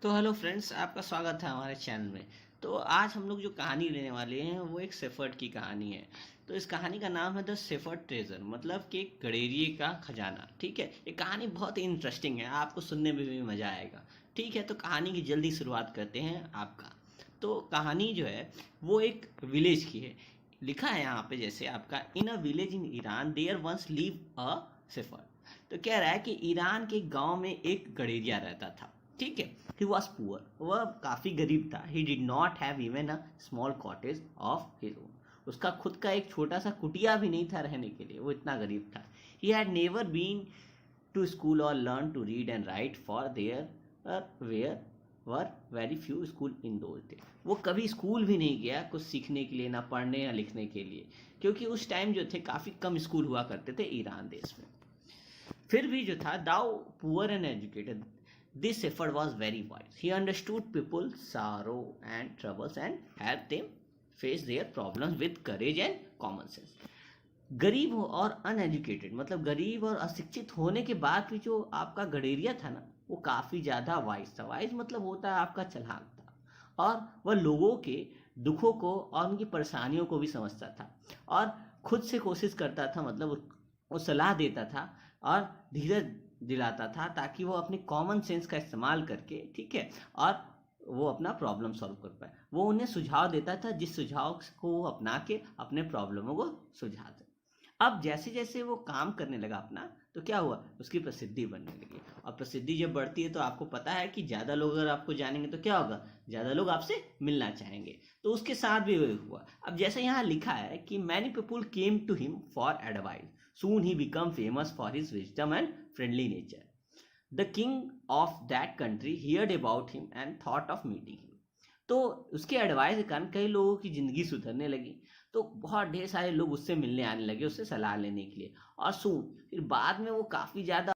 तो hello friends, आपका स्वागत है हमारे चैनल में। तो आज हम लोग जो कहानी लेने वाले हैं वो एक शेफर्ड की कहानी है। तो इस कहानी का नाम है द शेफर्ड ट्रेजर, मतलब कि गडेरिए का खजाना। ठीक है, ये कहानी बहुत ही इंटरेस्टिंग है, आपको सुनने में भी मज़ा आएगा। ठीक है, तो कहानी की जल्दी शुरुआत करते हैं आपका। तो कहानी जो है वो एक विलेज की है। लिखा है यहाँ पे जैसे आपका, in a village in Iran there once live a shepherd. तो कह रहा है कि ईरान के गांव में एक गडेरिया रहता था। ठीक है, ही वॉज पुअर, वह काफ़ी गरीब था। He did not have even a small cottage of his own. उसका खुद का एक छोटा सा कुटिया भी नहीं था रहने के लिए, वो इतना गरीब था। He had never been to school और learn to read and write for there where were very few school in those day. वो कभी स्कूल भी नहीं गया कुछ सीखने के लिए, ना पढ़ने या लिखने के लिए, क्योंकि उस टाइम जो थे काफ़ी कम स्कूल हुआ करते थे ईरान देश में। फिर भी जो था, though poor and educated, this effort was very wise. He understood people's sorrow and troubles and helped them face their problems with courage and common sense. गरीब हो और अनएजुकेटेड, मतलब गरीब और अशिक्षित होने के बाद भी जो आपका गडेरिया था ना, वो काफ़ी ज़्यादा वाइज था। वाइज मतलब होता है आपका चालाक था, और वह लोगों के दुखों को और उनकी परेशानियों को भी समझता था, और खुद से कोशिश करता था, मतलब वो सलाह देता था और धीरज दिलाता था, ताकि वो अपने कॉमन सेंस का इस्तेमाल करके, ठीक है, और वो अपना प्रॉब्लम सॉल्व कर पाए। वो उन्हें सुझाव देता था, जिस सुझाव को वो अपना के अपने प्रॉब्लमों को सुलझाते। अब जैसे जैसे वो काम करने लगा अपना, तो क्या हुआ, उसकी प्रसिद्धि बढ़ने लगी। और प्रसिद्धि जब बढ़ती है तो आपको पता है कि ज़्यादा लोग अगर आपको जानेंगे तो क्या होगा, ज़्यादा लोग आपसे मिलना चाहेंगे। तो उसके साथ भी वही हुआ। अब जैसे यहाँ लिखा है कि many people came to him for advice, soon he become famous for his wisdom and friendly nature. The king of that country heard about him and thought of meeting him. तो उसके एडवाइस के कारण कई लोगों की ज़िंदगी सुधरने लगी। तो बहुत ढेर सारे लोग उससे मिलने आने लगे, उससे सलाह लेने के लिए। और फिर बाद में वो काफ़ी ज़्यादा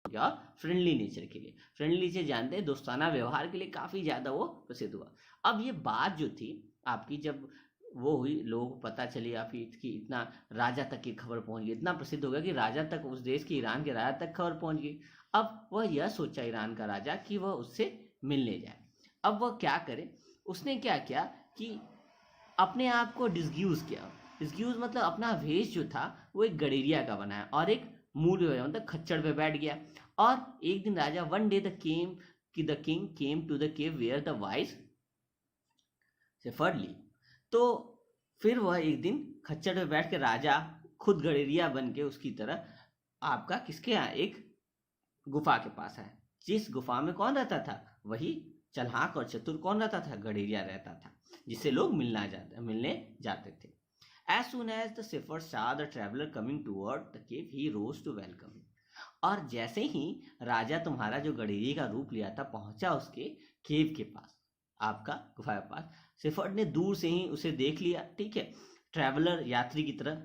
और फ्रेंडली नेचर के लिए, फ्रेंडली नेचर जानते हैं, दोस्ताना व्यवहार के लिए काफ़ी ज़्यादा वो प्रसिद्ध हुआ। अब ये बात जो थी आपकी, जब वो हुई, लोगों को पता चली, आप इसकी इतना राजा तक की खबर पहुंच गई, इतना प्रसिद्ध हो गया कि राजा तक, उस देश के ईरान के राजा तक खबर पहुंच गई। अब वह यह सोचा ईरान का राजा कि वह उससे मिलने जाए। अब वह क्या करे, उसने क्या किया कि अपने आप को डिस्ग्यूज किया। डिस्ग्यूज मतलब अपना वेश जो था वो एक गडेरिया का बनाया, और एक मूल मतलब खच्चर पे बैठ गया। और एक दिन राजा, one day the king came to the cave where the wise shepherd lay. तो फिर वह एक दिन खच्चर पे बैठ के राजा खुद गडेरिया बन के उसकी तरह आपका किसके यहाँ, एक गुफा के पास है। जिस गुफा में कौन रहता था, वही चालाक और चतुर कौन रहता था, गडेरिया रहता था, जिससे लोग मिलने जाते थे। As soon as the shepherd saw the traveler coming toward the cave, he rose to welcome him. और जैसे ही राजा तुम्हारा जो गडेरिया का रूप लिया था पहुंचा उसके केव के पास, आपका गुफा के पास, शेफर्ड ने दूर से ही उसे देख लिया, ठीक है, ट्रैवलर, यात्री की तरह।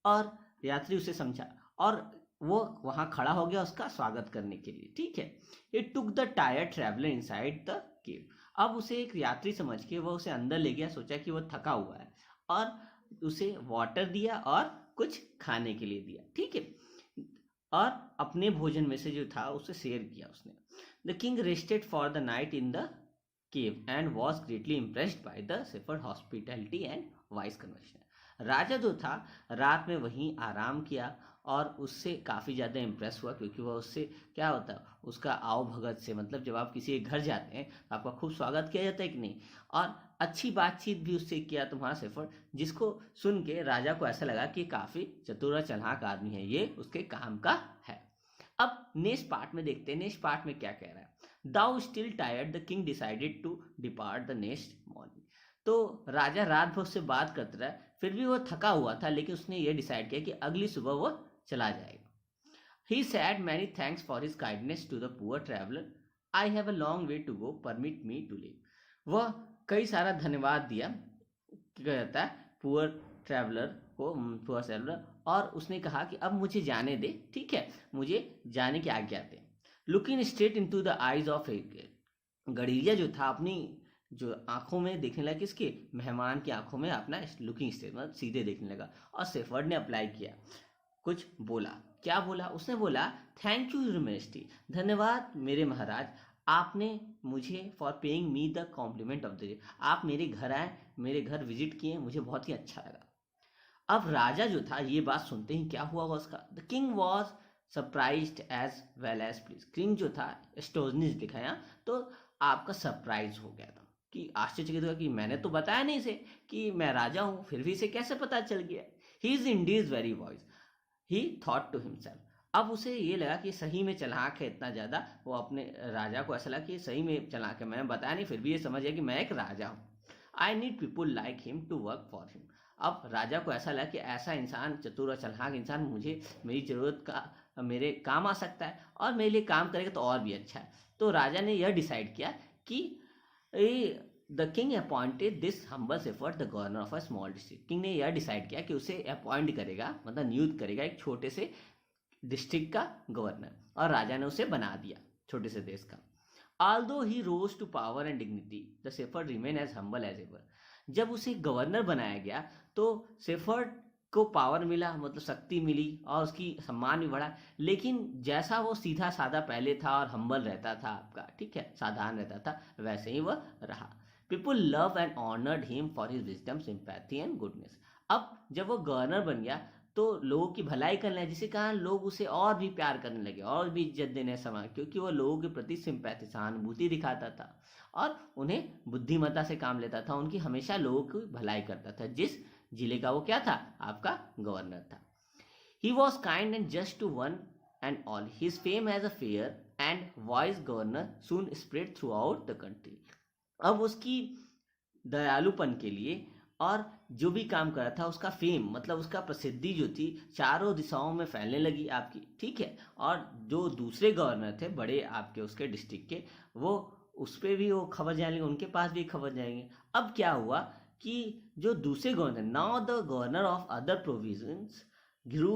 और यात्री उसे समझा, और वो वहां खड़ा हो गया उसका स्वागत करने के लिए, ठीक है। It took the tired traveller inside the cave. अब उसे एक यात्री समझ के वह उसे अंदर ले गया, सोचा कि वह थका हुआ है, और उसे वाटर दिया और कुछ खाने के लिए दिया, ठीक है। और अपने भोजन में से जो था उसे शेयर किया उसने। The king rested for the night in the cave and was greatly impressed by the shepherd hospitality and wise conversation. राजा जो था रात में वहीं आराम किया, और उससे काफ़ी ज़्यादा इम्प्रेस हुआ, क्योंकि वह उससे क्या होता है, उसका आओ भगत से, मतलब जब आप किसी के घर जाते हैं तो आपका खूब स्वागत किया जाता है कि नहीं, और अच्छी बातचीत भी उससे किया तुम्हारा शेफर्ड, जिसको सुन के राजा को ऐसा लगा कि काफ़ी चतुर और चालाक आदमी है, ये उसके काम का है। अब नेक्स्ट पार्ट में देखते हैं, नेक्स्ट पार्ट में क्या कह रहा है। Though still tired the king decided to depart the next morning. तो राजा रात भर उससे बात करता रहा, फिर भी वो थका हुआ था, लेकिन उसने ये डिसाइड किया कि अगली सुबह वो चला जाएगा। He said many thanks for his kindness to the poor traveller, I have a long way to go, permit me to leave. वह कई सारा धन्यवाद दिया, क्या कहता है, पुअर ट्रैवलर को, पुअर ट्रैवलर, और उसने कहा कि अब मुझे जाने दे, ठीक है, मुझे जाने की आज्ञा दे। Looking straight in to the eyes of a, गडरिया जो था अपनी जो आंखों में देखने लगा, किसके, मेहमान की आंखों में अपना लुकिंग स्ट्रेट मतलब सीधे देखने लगा। और शेफर्ड ने अप्लाई किया, कुछ बोला, क्या बोला उसने? बोला थैंक यू योर मेजेस्टी, धन्यवाद मेरे महाराज, आपने मुझे for paying me the compliment of the day, आप मेरे घर आए, मेरे घर विजिट किए, मुझे बहुत ही अच्छा लगा। अब राजा जो था ये बात सुनते ही क्या हुआ उसका? The king was surprised as well as please. King जो था, स्टोजनिस दिखाया तो आपका सरप्राइज हो गया था कि आश्चर्यचकित हुआ कि मैंने तो बताया नहीं इसे कि मैं राजा हूं, फिर भी इसे कैसे पता चल गया? He is indeed very wise, he thought to himself. अब उसे ये लगा कि सही में चालाक है इतना ज्यादा, वो अपने राजा को ऐसा लगा कि सही में चालाक है, मैंने बताया नहीं फिर भी ये समझ गया कि मैं एक राजा हूँ। I need people like him to work for him. अब राजा को ऐसा लगा कि ऐसा इंसान, चतुर और चालाक इंसान मुझे मेरी जरूरत का मेरे काम आ सकता है और मेरे लिए काम करेगा तो और भी अच्छा है। तो राजा ने यह डिसाइड किया कि the king appointed this humble shepherd the governor of a small district. King ने यह डिसाइड किया कि उसे अपॉइंट करेगा, मतलब नियुक्त करेगा एक छोटे से डिस्ट्रिक्ट का गवर्नर, और राजा ने उसे बना दिया छोटे से देश का। Although he rose to power and dignity, the Shepherd remained as humble as ever. जब उसे गवर्नर बनाया गया तो शेफर्ड को पावर मिला, मतलब शक्ति मिली और उसकी सम्मान भी बढ़ा, लेकिन जैसा वो सीधा साधा पहले था और हम्बल रहता था आपका, ठीक है, साधारण रहता था, वैसे ही वह रहा। People love and honoured him for his wisdom, sympathy and goodness. अब जब वो गवर्नर बन गया तो लोगों की भलाई करने लगे, जिसके कारण लोग उसे और भी प्यार करने लगे और भी इज्जत देने समय, क्योंकि वो लोगों के प्रति सिंपैथी, सहानुभूति दिखाता था और उन्हें बुद्धिमत्ता से काम लेता था, उनकी हमेशा लोगों की भलाई करता था। जिस जिले का वो क्या था? आपका गवर्नर था। He was kind and just to one and all, his fame as a fair and wise governor soon spread throughout the country. अब उसकी दयालुपन के लिए और जो भी काम कर रहा था उसका फेम, मतलब उसका प्रसिद्धि जो थी चारों दिशाओं में फैलने लगी आपकी, ठीक है। और जो दूसरे गवर्नर थे बड़े आपके उसके डिस्ट्रिक्ट के, वो उस पर भी वो खबर जाएंगे, उनके पास भी खबर जाएंगे। अब क्या हुआ कि जो दूसरे governor, now the governor of other provinces grew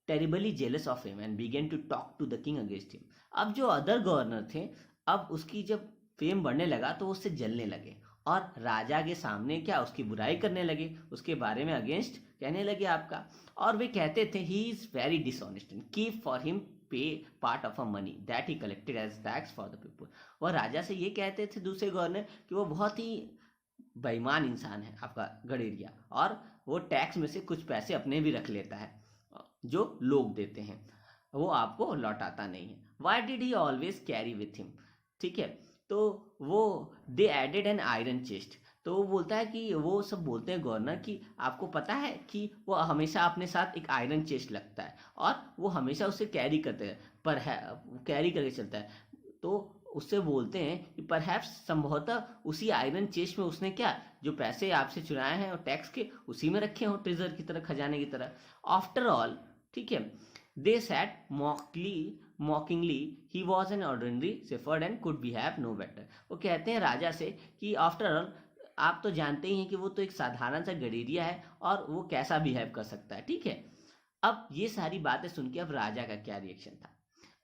terribly jealous of him and began to talk to the king against him. अब जो अदर गवर्नर थे, अब उसकी जब फेम बढ़ने लगा तो उससे जलने लगे और राजा के सामने क्या उसकी बुराई करने लगे, उसके बारे में अगेंस्ट कहने लगे आपका। और वे कहते थे he is very dishonest and keep for him pay part of a money that he collected as tax for the people. वह राजा से ये कहते थे दूसरे गवर्नर कि वो बहुत ही बेईमान इंसान है आपका गडेरिया, और वो टैक्स में से कुछ पैसे अपने भी रख लेता है जो लोग देते हैं, वो आपको लौटाता नहीं है। Why did he always carry with him, ठीक है। तो वो they added an iron chest, तो वो बोलता है कि वो सब बोलते हैं गवर्नर कि आपको पता है कि वो हमेशा अपने साथ एक आयरन चेस्ट लगता है और वो हमेशा उसे कैरी करते हैं, पर है कैरी करके चलता है। तो उससे बोलते हैं कि परहैप्स, संभवतः उसी आयरन चेस्ट में उसने क्या जो पैसे आपसे चुराए हैं और टैक्स के उसी में रखे हो, ट्रेजर की तरह, खजाने की तरह। आफ्टर ऑल, ठीक है, they said mockingly he was an ordinary shepherd and could behave no better. वो कहते हैं राजा से कि आफ्टर ऑल आप तो जानते ही हैं कि वो तो एक साधारण सा गडेरिया है और वो कैसा बिहेव कर सकता है, ठीक है। अब ये सारी बातें सुन के अब राजा का क्या रिएक्शन था?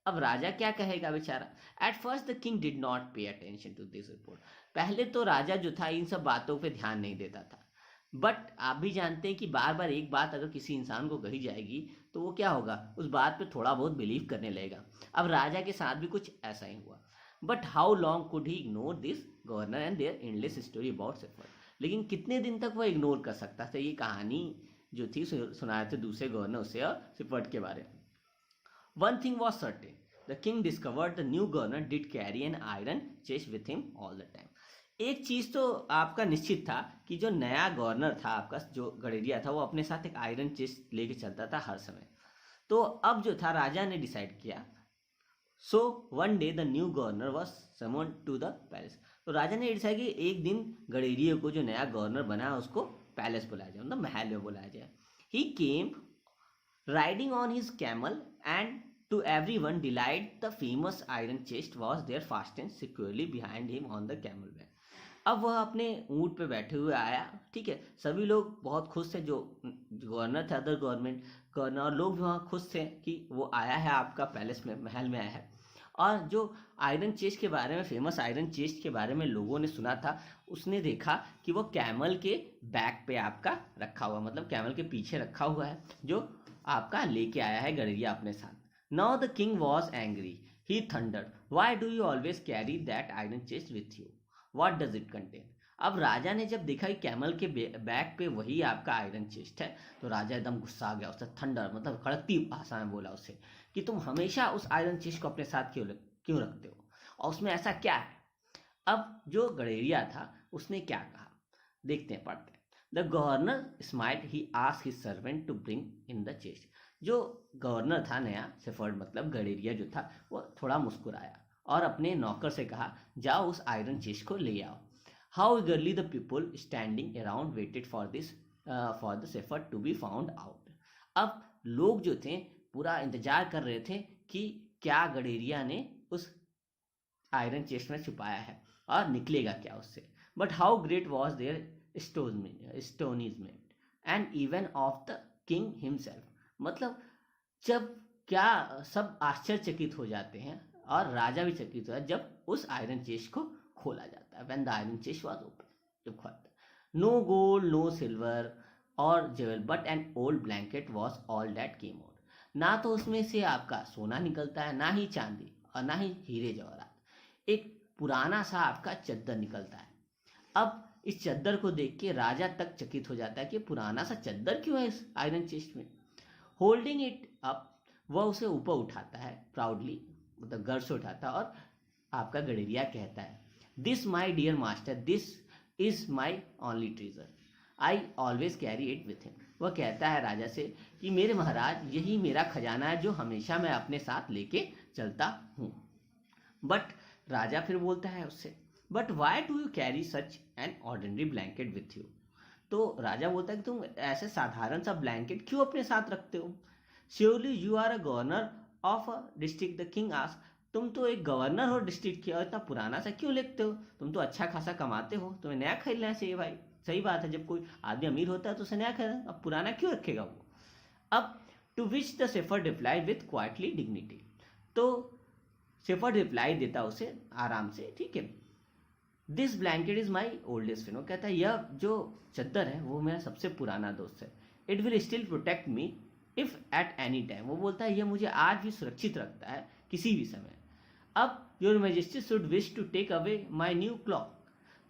अब राजा क्या कहेगा बेचारा? At first the king did not pay attention to this report. पहले तो राजा जो था इन सब बातों पे ध्यान नहीं देता था, बट आप भी जानते हैं कि बार बार एक बात अगर किसी इंसान को कही जाएगी तो वो क्या होगा, उस बात पे थोड़ा बहुत बिलीव करने लगेगा। अब राजा के साथ भी कुछ ऐसा ही हुआ। But how long could he ignore this governor and their endless story about shepherd. लेकिन कितने दिन तक वो इग्नोर कर सकता था ये कहानी जो थी सुनाए थे दूसरे गवर्नर उससे और शेफर्ड के बारे में। One thing was certain, the king discovered the new governor did carry an iron chest with him all the time. एक चीज तो आपका निश्चित था कि जो नया गवर्नर था आपका जो गडेरिया था वो अपने साथ एक आयरन चेस्ट लेके चलता था हर समय। तो अब जो था राजा ने डिसाइड किया, so one day the new governor was summon to the palace. तो राजा ने डिसाइड कि एक दिन गडेरिया को जो नया गवर्नर बना उसको पैलेस बुलाया जाए, मतलब महल में बुलाया जाए। ही केम riding on his camel, and to everyone delight the famous iron chest was there fastened securely behind him on the camel back. अब वह अपने ऊंट पे बैठे हुए आया, ठीक है। सभी लोग बहुत खुश थे, जो गवर्नर थे अदर गवर्नर और लोग भी वहाँ खुश थे कि वो आया है आपका पैलेस में, महल में आया है। और जो आयरन चेस्ट के बारे में, फेमस आयरन चेस्ट के बारे में लोगों ने सुना था, उसने देखा कि वो कैमल के बैक पे आपका रखा हुआ, मतलब कैमल के पीछे रखा हुआ है, जो आपका लेके आया है गड़ेरिया अपने साथ। Now the king was angry, he thundered, why do you always carry that iron chest with you, what does it contain. अब राजा ने जब देखा कि कैमल के बैक पे वही आपका आयरन चेस्ट है, तो राजा एकदम गुस्सा आ गया। उससे थंडर मतलब कड़कती भाषा में बोला उससे कि तुम हमेशा उस आयरन चेस्ट को अपने साथ क्यों रखते हो, और उसमें ऐसा क्या है। अब जो गड़ेरिया था उसने क्या कहा, देखते हैं, पढ़ते हैं। The governor smiled, he asked his servant to bring in the chest. जो गवर्नर था नया शेफर्ड मतलब गड़ेरिया जो था, वो थोड़ा मुस्कुराया और अपने नौकर से कहा, जाओ उस आयरन चेस्ट को ले आओ। How eagerly the people standing around waited for the shepherd to be found out. अब लोग जो थे पूरा इंतजार कर रहे थे कि क्या गड़ेरिया ने उस आयरन चेस्ट में छुपाया है और निकलेगा क्या उससे। But how great was their astonishment and even of the king himself. मतलब जब क्या सब आश्चर्यचकित हो जाते हैं और राजा भी चकित हुआ जब उस आयरन चेस्ट को खोला जाता है। When the iron chest was open, जब खोलता है। No gold, no silver or jewel, but an old blanket was all that came out. ना तो उसमें से आपका सोना निकलता है, ना ही चांदी और ना ही हीरे जवाहरात। एक पुराना सा आपका चद्दर निकलता है। अब इस चद्दर को देख के राजा तक चकित हो जाता है कि पुराना सा चद्दर क्यों है इस आयरन चेस्ट में। होल्डिंग इट अप, वह उसे ऊपर उठाता है प्राउडली, मतलब गर्व से उठाता है, और आपका गड़ेरिया कहता है, this my dear master, this is my only treasure, I always carry it with him. वह कहता है राजा से कि मेरे महाराज यही मेरा खजाना है जो हमेशा मैं अपने साथ लेके चलता हूँ। बट राजा फिर बोलता है उससे, but why do you carry such an ordinary blanket with you. तो राजा बोलता है कि तुम ऐसे साधारण सा ब्लैंकेट क्यों अपने साथ रखते हो। Surely you are a governor of a district, the king asked, तुम तो एक गवर्नर हो डिस्ट्रिक्ट के और इतना पुराना सा क्यों लिखते हो, तुम तो अच्छा खासा कमाते हो, तुम्हें नया खरीदना चाहिए भाई। सही बात है, जब कोई आदमी अमीर होता है तो उसे नया खरीदना, अब पुराना क्यों रखेगा वो। अब to which the shepherd reply with quietly dignity. तो शेफर्ड रिप्लाई देता उसे आराम से, ठीक है, this blanket is my oldest friend. वो कहता है यह जो चद्दर है वो मेरा सबसे पुराना दोस्त है। It will still protect me if at any time. वो बोलता है यह मुझे आज भी सुरक्षित रखता है किसी भी समय। अब your majesty should wish to take away my new cloak.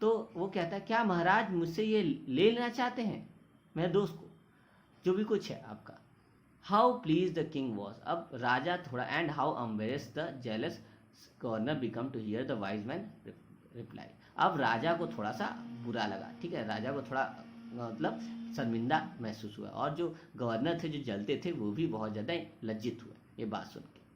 तो वो कहता है क्या महाराज मुझसे ये ले लेना चाहते हैं मेरे दोस्त को, जो भी कुछ है आपका। How please the king was. अब राजा थोड़ा, and how embarrass the jealous governor become to hear the wise man reply. अब राजा को थोड़ा सा बुरा लगा, ठीक है, राजा को थोड़ा मतलब शर्मिंदा महसूस हुआ, और जो गवर्नर थे जो जलते थे वो भी बहुत ज़्यादा लज्जित हुए ये बात सुन के।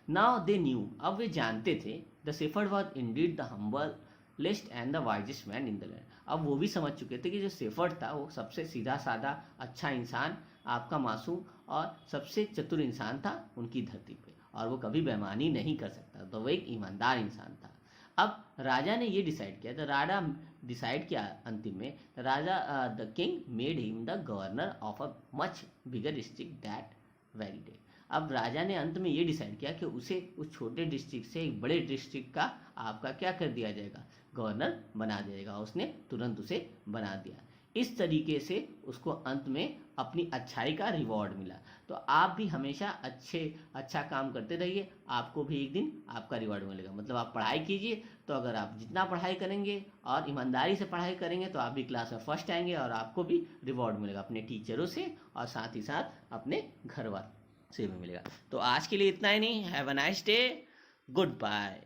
नाउ दे न्यू, अब वे जानते थे, the shepherd was Indeed the humblest and the wisest man in the land. अब वो भी समझ चुके थे कि जो शेफर्ड था वो सबसे सीधा साधा अच्छा इंसान, आपका मासूम और सबसे चतुर इंसान था उनकी धरती पे, और वो कभी बेईमानी नहीं कर सकता, तो वो एक ईमानदार इंसान था। अब राजा ने ये डिसाइड किया, तो राजा डिसाइड किया अंतिम में, राजा the king made him the governor of a much bigger district that very day. अब राजा ने अंत में ये डिसाइड किया कि उसे उस छोटे डिस्ट्रिक्ट से एक बड़े डिस्ट्रिक्ट का आपका क्या कर दिया जाएगा, गवर्नर बना दिया जाएगा। उसने तुरंत उसे बना दिया। इस तरीके से उसको अंत में अपनी अच्छाई का रिवॉर्ड मिला। तो आप भी हमेशा अच्छा काम करते रहिए, आपको भी एक दिन आपका रिवॉर्ड मिलेगा। मतलब आप पढ़ाई कीजिए, तो अगर आप जितना पढ़ाई करेंगे और ईमानदारी से पढ़ाई करेंगे तो आप भी क्लास में फर्स्ट आएंगे, और आपको भी रिवॉर्ड मिलेगा अपने टीचरों से और साथ ही साथ अपने घर वालों से भी मिलेगा। तो आज के लिए इतना ही नहीं। Have a nice day, good bye.